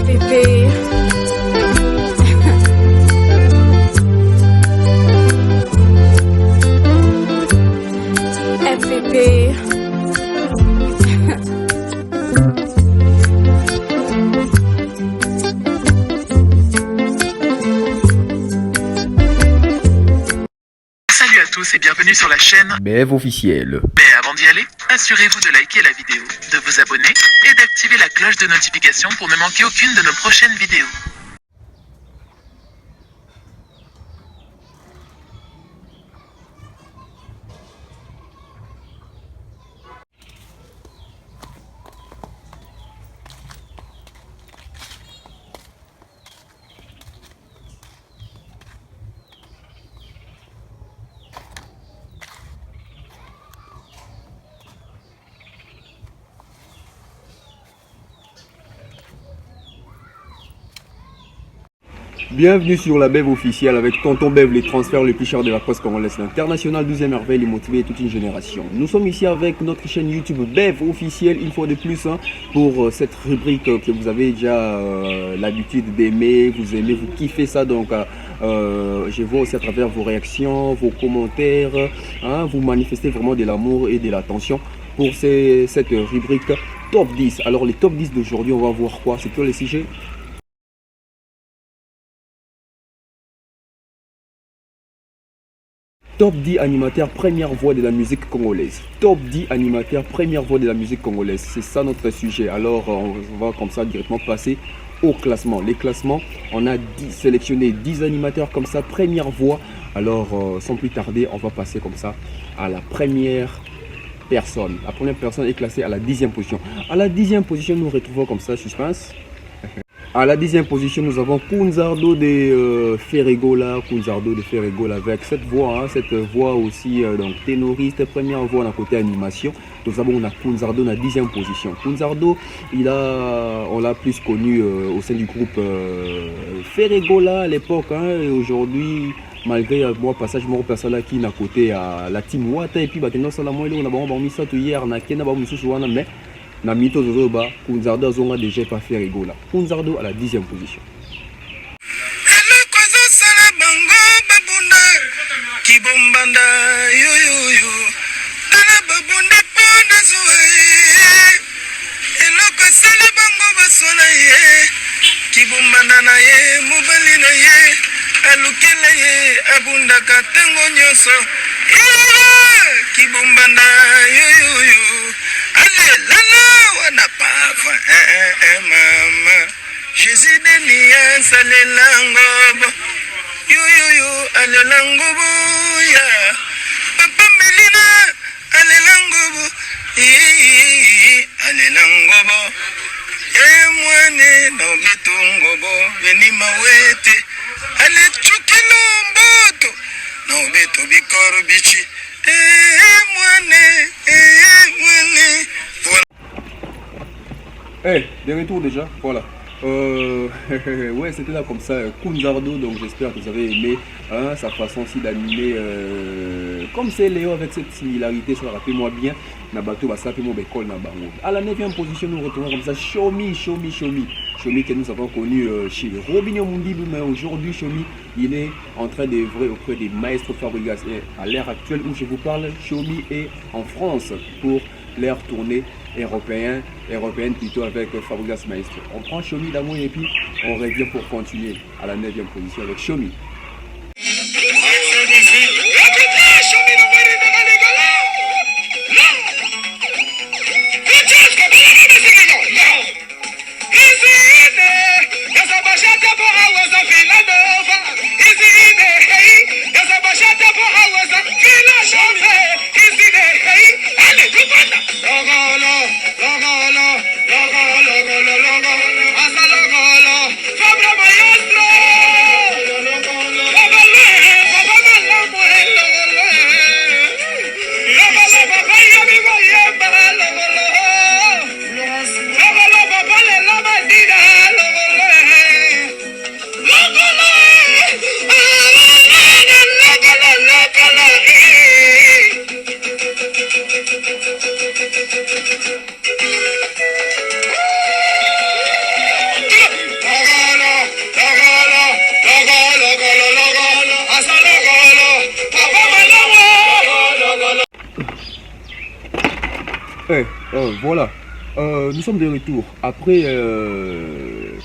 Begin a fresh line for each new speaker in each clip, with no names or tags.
FPP. FPP.
Salut à tous et bienvenue sur la chaîne
BEV officiel.
Mais avant d'y aller, assurez-vous de liker la vidéo, de vous abonner et d'activer la cloche de notification pour ne manquer aucune de nos prochaines vidéos.
Bienvenue sur la BEV officielle avec Tonton Bev, les transferts les plus chers de la presse congolaise, l'international 12e merveille, les motivés et toute une génération. Nous sommes ici avec notre chaîne YouTube BEV officielle, une fois de plus, pour cette rubrique que vous avez déjà l'habitude d'aimer, vous aimez, vous kiffez ça. Donc je vois aussi à travers vos réactions, vos commentaires, vous manifestez vraiment de l'amour et de l'attention pour cette rubrique Top 10. Alors les Top 10 d'aujourd'hui, on va voir quoi? C'est quoi les sujets? Top 10 animateurs première voix de la musique congolaise. Top 10 animateurs première voix de la musique congolaise. C'est ça notre sujet. Alors on va comme ça directement passer au classement. Les classements, on a sélectionné 10 animateurs comme ça, première voix. Alors sans plus tarder, on va passer comme ça à la première personne. La première personne est classée à la 10e position. À la 10e position, nous retrouvons comme ça, suspense. À la 10e position, nous avons Kunzardo de Ferregola, avec cette voix aussi, donc ténoriste, première voix d'un côté animation. Nous avons Kunzardo à la 10e position. Kunzardo, on l'a plus connu au sein du groupe Ferregola à l'époque, et aujourd'hui, malgré moi passage mon personnel qui n'a côté à la team Wata et puis bakendo sala moi on a bon mis ça hier na kena ba mususu wana mais na mito zozoba Kunzardo azonga déjà pas faire rigola. Kunzardo à la 10e position.
Kibombanda yo yo yo ana babunda pona zoe eloko sala bango basona ye kibombanda na ye mobali na ye alukela ye abunda katengo nyoso kibombanda yo yo yo ale lala wana pava mama Jésus de niansa lelango yo yo yo alelangobo ya papa melina alelangobo alelangobo mwane na ubetungobo veni mawete ale chukilo mboto na ubeto bikoro bichi mwane
voilà. De retour déjà, voilà. Ouais, c'était là comme ça, Kunzardo, donc j'espère que vous avez aimé sa façon aussi d'animer, comme c'est Léo avec cette similarité, ça rappelle-moi bien, Nabato va s'appeler mon bécole Nabango. À la 9e position, nous retrouvons comme ça Shomi que nous avons connu chez Robinho Mundi, mais aujourd'hui Shomi, il est en train d'œuvrer auprès des maestros Fabregas. Et à l'ère actuelle où je vous parle, Shomi est en France pour leur tournée européenne plutôt avec Fabregas Maestro. On prend Shomi d'amour et puis on revient pour continuer à la 9e position avec Shomi. Voilà. Nous sommes de retour. Après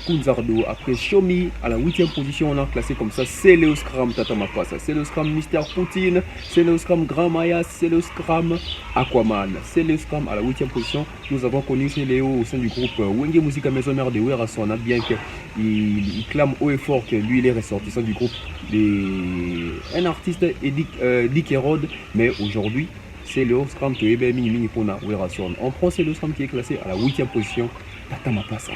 Kunzardo, après Shomi, à la 8e position, on a classé comme ça Célio Scram Tata Mapasa, Célio Scram Mister Poutine, Célio Scram Grand Maya, Célio Scram Aquaman. Célio Scram à la 8e position. Nous avons connu Célio au sein du groupe Wenge Musica Maison Mère de Werasona, bien qu'il clame haut et fort que lui il est ressortissant du groupe un artiste Dick Herod, mais aujourd'hui c'est le Scrum qui est mini pour la Werason. On prend c'est le Scrum qui est classé à la 8e position. Tata Mapasa.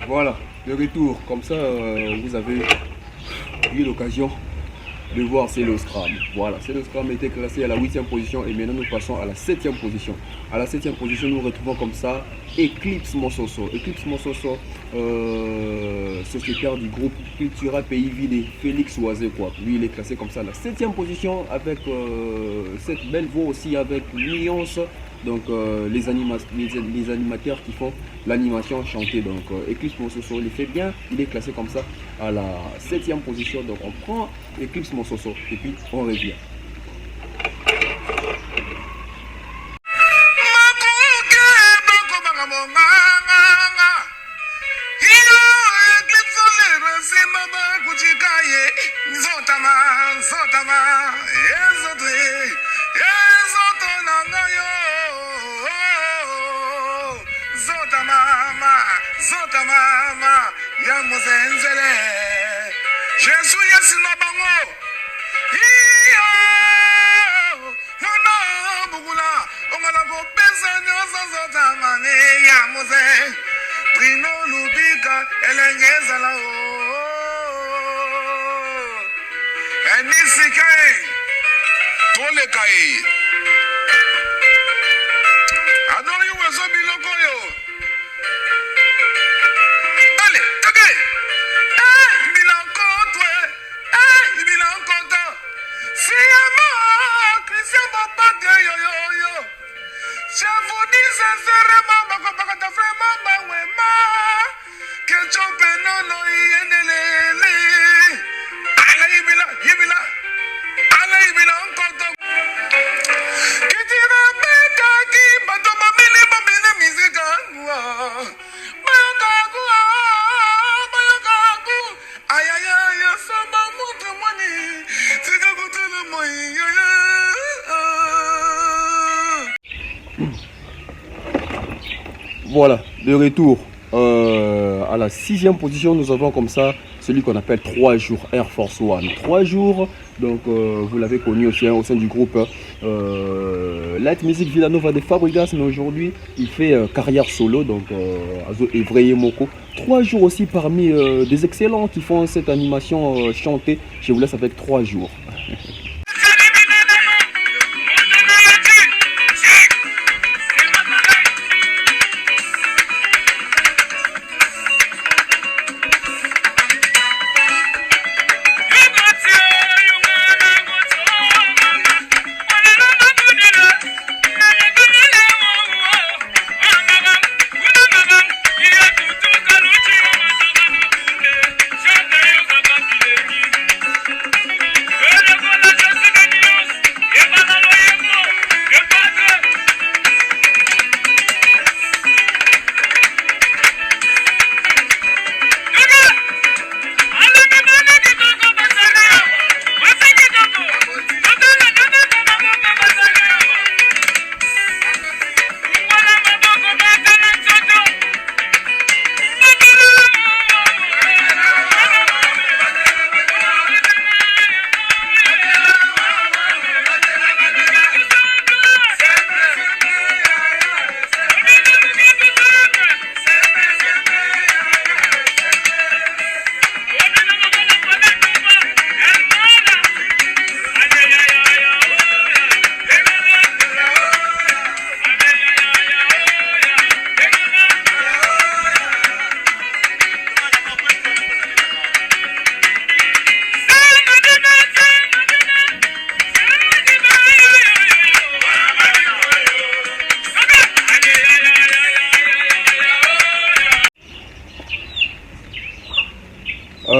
Voilà, le retour. Comme ça, vous avez eu l'occasion de voir Célio Scram. Voilà, Célio Scram était classé à la 8e position et maintenant nous passons à la 7e position. À la 7e position, nous retrouvons comme ça Eclipse Mososo. Eclipse Mososo, sociétaire du groupe Cultura Pays Vidé, Félix Oisé quoi. Lui, il est classé comme ça à la 7e position avec cette belle voix aussi avec nuance. Donc les animateurs qui font l'animation chantée. Donc Eclipse Mososo il fait bien, il est classé comme ça à la 7e position. Donc on prend Eclipse Mososo et puis on revient.
Zota mama ya muzenzele Jesu yasino bango iyo no bugula ongala go pesa nyoza zota mane ya muze Prino lubika elengeza la o Enisikai tole kai Adoro yu wezo biloko yo
Voilà, de retour à la 6e position, nous avons comme ça celui qu'on appelle 3 jours Air Force One. 3 jours, donc vous l'avez connu aussi hein, au sein du groupe Light Music Villanova de Fabregas, mais aujourd'hui il fait carrière solo, donc Azo Evraye Moko. 3 jours aussi parmi des excellents qui font cette animation chantée. Je vous laisse avec 3 jours.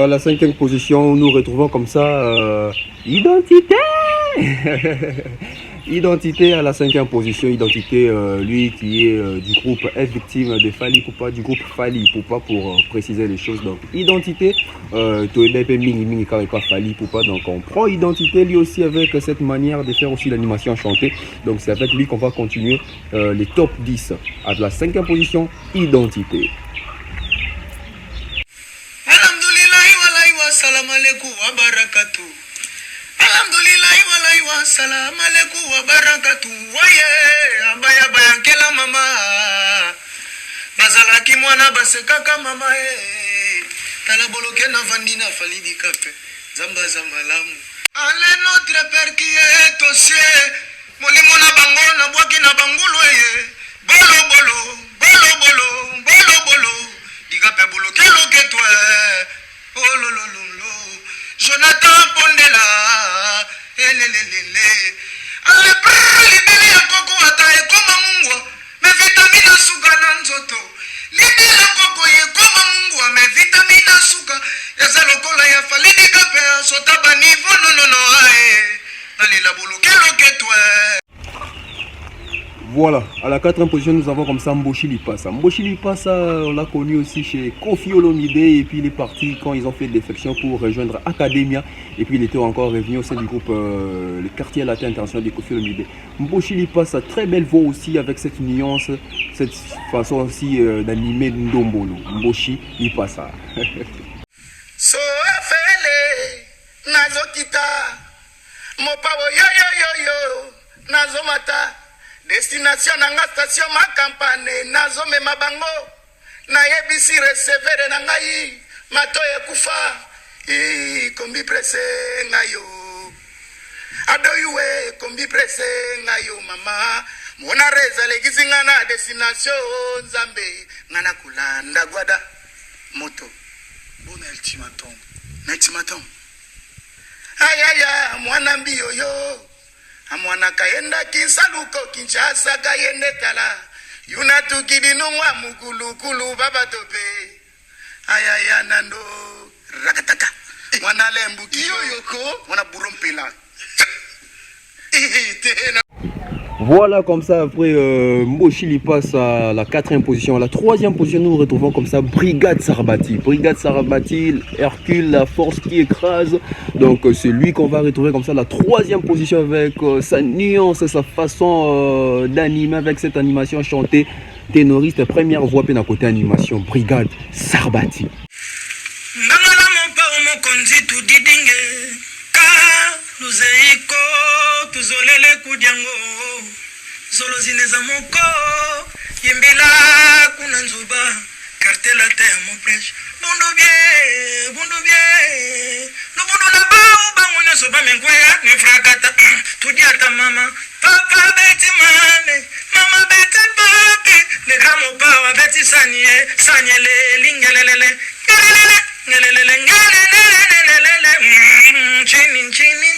À la 5e position, nous retrouvons comme ça Identité. Identité à la 5e position. Identité, lui qui est du groupe est victime de Fally Ipupa, du groupe Fally Ipupa pour préciser les choses. Donc Identité, Fally Ipupa. Donc on prend Identité lui aussi avec cette manière de faire aussi l'animation chantée. Donc c'est avec lui qu'on va continuer les top 10. À la 5e position, Identité.
Salam alaikum wa barakatuh. Alhamdulillahi walai wa salam alaikum wa barakatuh. Waye abaya bayankela mama. Bazalaki mwana basekaka mama tala boloke na vandina falidi kape. Zamba zamba lamu. Ale notre père qui est au ciel. Molimo na bango na bwaki na bangulu Bolo bolo, bolo bolo, bolo bolo. Dikape boloke loke toi. Oh lo lo lo lo, Jonathan Pondela, elelelele. Ale libele ya koko atae koma mungwa, me vitamina suka na nzoto. Libele ya koko ye koma mungwa, me vitamina suka. Ya zalokola ya falidi kape, sotaba nivo no no no ae. Nalila bulu kelo ketwe.
Voilà, à la 4e position, nous avons comme ça Mboshi Lipasa. Mboshi Lipasa, on l'a connu aussi chez Koffi Olomide et puis il est parti quand ils ont fait défection pour rejoindre Academia et puis il était encore revenu au sein du groupe le quartier latin international de Koffi Olomide. Mboshi Lipasa, très belle voix aussi avec cette nuance, cette façon aussi d'animer Ndombolo. Mboshi Lipasa.
So afele nazokita mopawo yo yo yo yo nazomata. Destination nanga station ma campagne nazo me mabango na yebisi recevere na ngai mato ekufa kombi presse ngayo adoyuwe kombi presse ngayo mama mona reza legizinga na destination nzambe ngana kulanda gwada moto bona ultimatum na ultimatum ayaya mwana mbio yo amwana kayenda kinsaluko kinshasa kayende tala yuna tukidinungwa mukulukulu baba tope ayaya nando rakataka mwana lembu kiyo yoko mwana burompela.
Voilà comme ça après Mboshi Lipasa à la 4e position. À la 3e position nous nous retrouvons comme ça Brigade Sarbati. Brigade Sarbati, Hercule, la force qui écrase. Donc c'est lui qu'on va retrouver comme ça à la 3e position avec sa nuance et sa façon d'animer avec cette animation chantée. Ténoriste, première voix puis d'un côté animation. Brigade Sarbati.
Zolo zineza moko yimbila kuna nzuba kartela te mo fresh bundu bie no bundu na ba ngonya so ba mengwea ni frakata tudiata mama papa beti mane mama beti papi le gramo pa beti sanye le lingelelele ngelelele ngelelele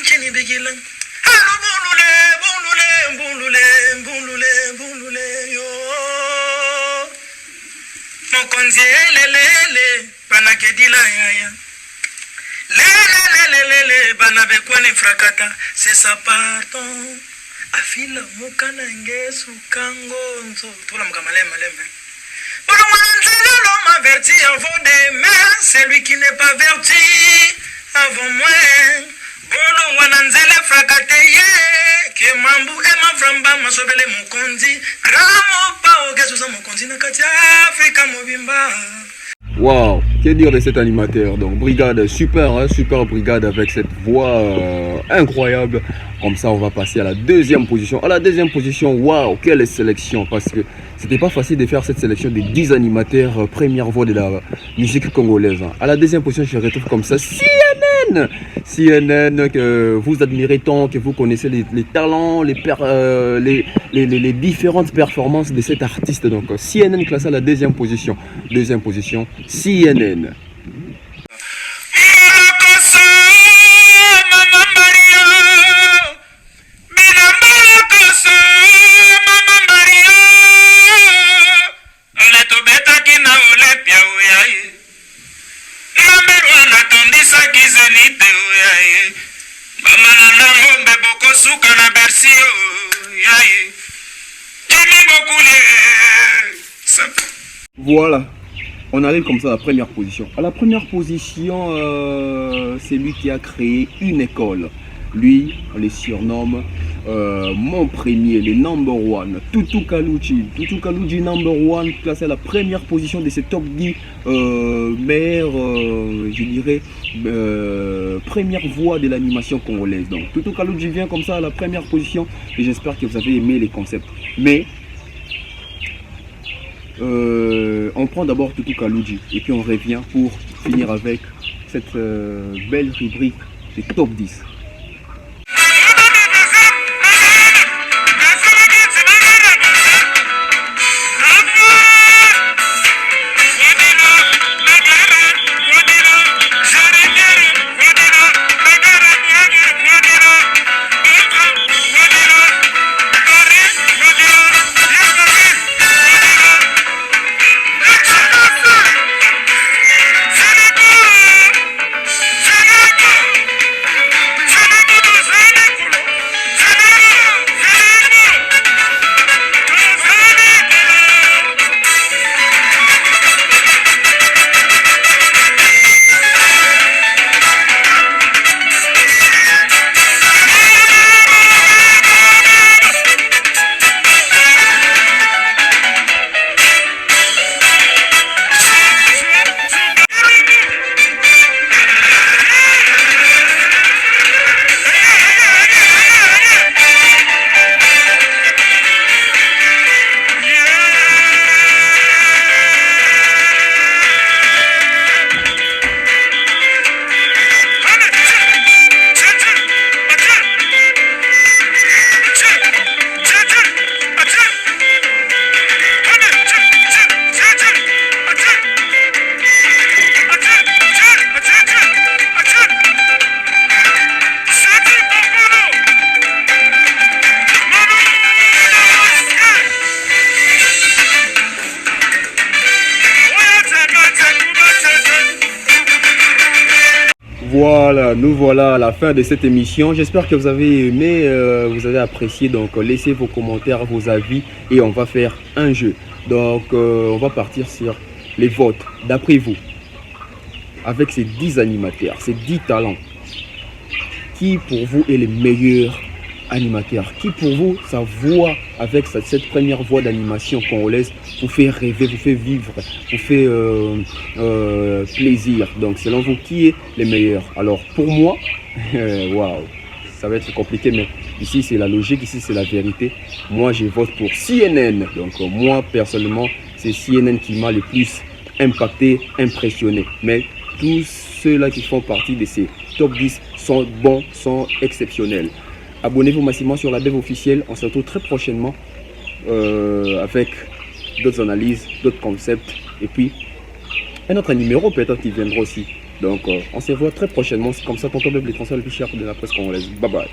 chini bigilan halo bulule yo mokonzi lelele bana kedila yaya lelele bana bekwane frakata c'est ça pardon afila mukana ngesu kangonzo tola mukamalema lembe bolo mwanzelo lo maverti avant demain c'est lui qui n'est pas verti avant moi bolo wananzele frakate ye ke mambu ema framba masobele mukonzi gramo pa ogezo mukonzi na kati Afrika mobimba.
Wow, que dire de cet animateur? Donc brigade, super, hein, super brigade avec cette voix incroyable. Comme ça on va passer à la 2e position. À la 2e position, waouh, quelle sélection, parce que c'était pas facile de faire cette sélection des 10 animateurs première voix de la musique congolaise. À la 2e position, je retrouve comme ça CNN que vous admirez tant, que vous connaissez les talents, les différentes performances de cet artiste. Donc CNN classé à la 2e position. 2e position, CNN.
Let's suka na bersi yaye kimi bokule.
Voilà, on arrive comme ça à la première position. À la première position, c'est lui qui a créé une école. Lui, on les surnomme mon premier, les number one, Tutu Kaluji. Tutu Kaluji number one, classé à la première position de ces top 10 meilleures, je dirais, première voix de l'animation congolaise. Donc Tutu Kaluji vient comme ça à la première position et j'espère que vous avez aimé les concepts. Mais on prend d'abord Tutu Kaluji et puis on revient pour finir avec cette belle rubrique des top 10. Voilà, nous voilà à la fin de cette émission. J'espère que vous avez aimé, vous avez apprécié. Donc laissez vos commentaires, vos avis et on va faire un jeu. Donc on va partir sur les votes. D'après vous, avec ces 10 animateurs, ces 10 talents, qui pour vous est le meilleur animateur? Qui pour vous, sa voix, avec cette première voix d'animation congolaise, vous fait rêver, vous fait vivre, vous fait plaisir? Donc selon vous, qui est le meilleur? Alors pour moi, waouh, ça va être compliqué, mais ici c'est la logique, ici c'est la vérité. Moi je vote pour CNN. Donc moi personnellement, c'est CNN qui m'a le plus impacté, impressionné. Mais tous ceux-là qui font partie de ces top 10 sont bons, sont exceptionnels. Abonnez-vous massivement sur la Dev officielle. On se retrouve très prochainement avec d'autres analyses, d'autres concepts. Et puis, un autre numéro peut-être qui viendra aussi. Donc, on se revoit très prochainement. C'est comme ça qu'on peut les transferts les plus chers de la presse congolaise. Bye bye.